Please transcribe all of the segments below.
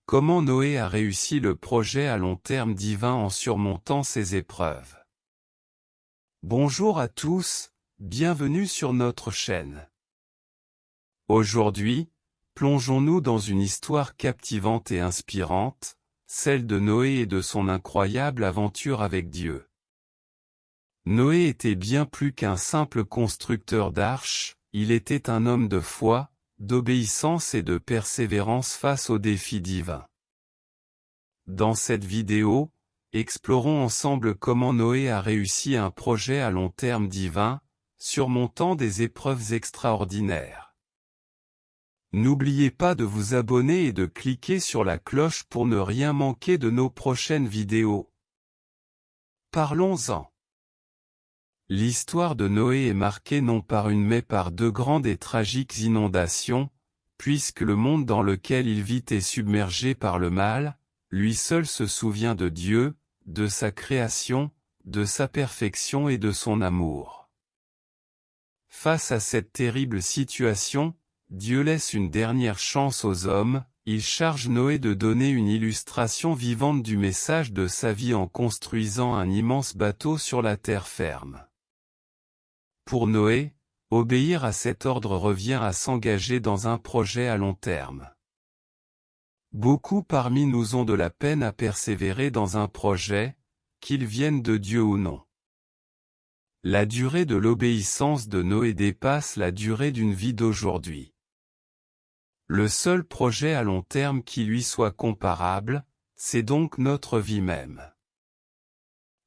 Comment Noé a réussi le projet à long terme divin en surmontant ses épreuves. Bonjour à tous, bienvenue sur notre chaîne. Aujourd'hui, plongeons-nous dans une histoire captivante et inspirante, celle de Noé et de son incroyable aventure avec Dieu. Noé était bien plus qu'un simple constructeur d'arches, il était un homme de foi, d'obéissance et de persévérance face aux défis divins. Dans cette vidéo, explorons ensemble comment Noé a réussi un projet à long terme divin, surmontant des épreuves extraordinaires. N'oubliez pas de vous abonner et de cliquer sur la cloche pour ne rien manquer de nos prochaines vidéos. Parlons-en. L'histoire de Noé est marquée non par une mais par deux grandes et tragiques inondations, puisque le monde dans lequel il vit est submergé par le mal, lui seul se souvient de Dieu, de sa création, de sa perfection et de son amour. Face à cette terrible situation, Dieu laisse une dernière chance aux hommes, il charge Noé de donner une illustration vivante du message de sa vie en construisant un immense bateau sur la terre ferme. Pour Noé, obéir à cet ordre revient à s'engager dans un projet à long terme. Beaucoup parmi nous ont de la peine à persévérer dans un projet, qu'il vienne de Dieu ou non. La durée de l'obéissance de Noé dépasse la durée d'une vie d'aujourd'hui. Le seul projet à long terme qui lui soit comparable, c'est donc notre vie même.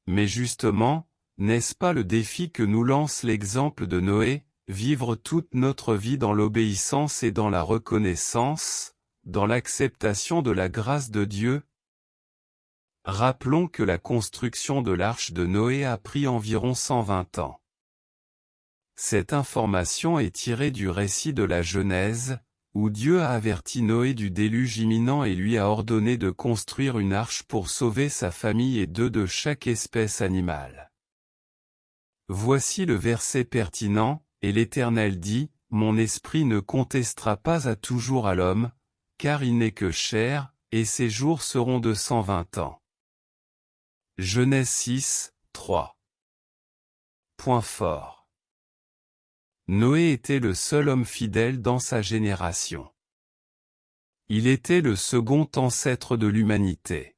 Mais justement, n'est-ce pas le défi que nous lance l'exemple de Noé, vivre toute notre vie dans l'obéissance et dans la reconnaissance, dans l'acceptation de la grâce de Dieu? Rappelons que la construction de l'arche de Noé a pris environ 120 ans. Cette information est tirée du récit de la Genèse, où Dieu a averti Noé du déluge imminent et lui a ordonné de construire une arche pour sauver sa famille et deux de chaque espèce animale. Voici le verset pertinent, et l'Éternel dit, « Mon esprit ne contestera pas à toujours à l'homme, car il n'est que chair, et ses jours seront de 120 ans. » Genèse 6, 3. Point fort. Noé était le seul homme fidèle dans sa génération. Il était le second ancêtre de l'humanité.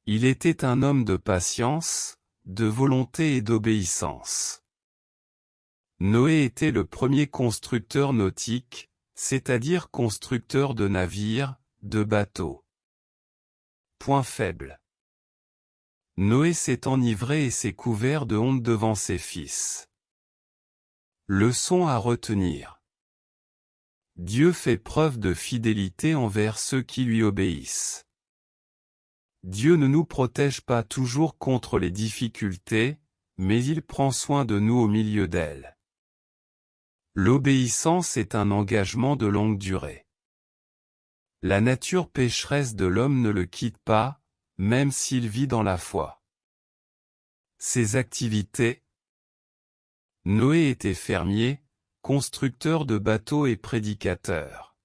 Il était un homme de patience, de volonté et d'obéissance. Noé était le premier constructeur nautique, c'est-à-dire constructeur de navires, de bateaux. Point faible. Noé s'est enivré et s'est couvert de honte devant ses fils. Leçon à retenir. Dieu fait preuve de fidélité envers ceux qui lui obéissent. Dieu ne nous protège pas toujours contre les difficultés, mais il prend soin de nous au milieu d'elles. L'obéissance est un engagement de longue durée. La nature pécheresse de l'homme ne le quitte pas, même s'il vit dans la foi. Ses activités. Noé était fermier, constructeur de bateaux et prédicateur.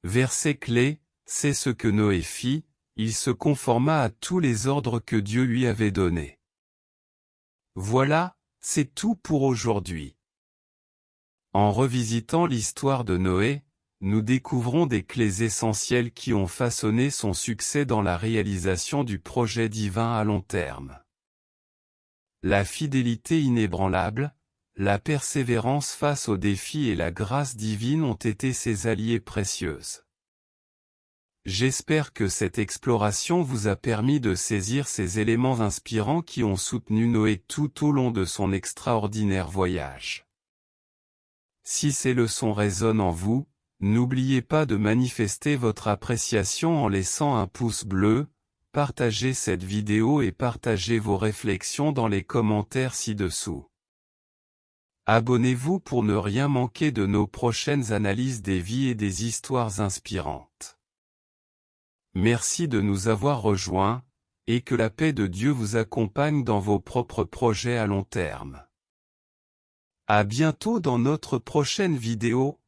Verset clé, c'est ce que Noé fit, il se conforma à tous les ordres que Dieu lui avait donnés. Voilà, c'est tout pour aujourd'hui. En revisitant l'histoire de Noé, nous découvrons des clés essentielles qui ont façonné son succès dans la réalisation du projet divin à long terme. La fidélité inébranlable, la persévérance face aux défis et la grâce divine ont été ses alliés précieuses. J'espère que cette exploration vous a permis de saisir ces éléments inspirants qui ont soutenu Noé tout au long de son extraordinaire voyage. Si ces leçons résonnent en vous, n'oubliez pas de manifester votre appréciation en laissant un pouce bleu, partagez cette vidéo et partagez vos réflexions dans les commentaires ci-dessous. Abonnez-vous pour ne rien manquer de nos prochaines analyses des vies et des histoires inspirantes. Merci de nous avoir rejoints, et que la paix de Dieu vous accompagne dans vos propres projets à long terme. À bientôt dans notre prochaine vidéo.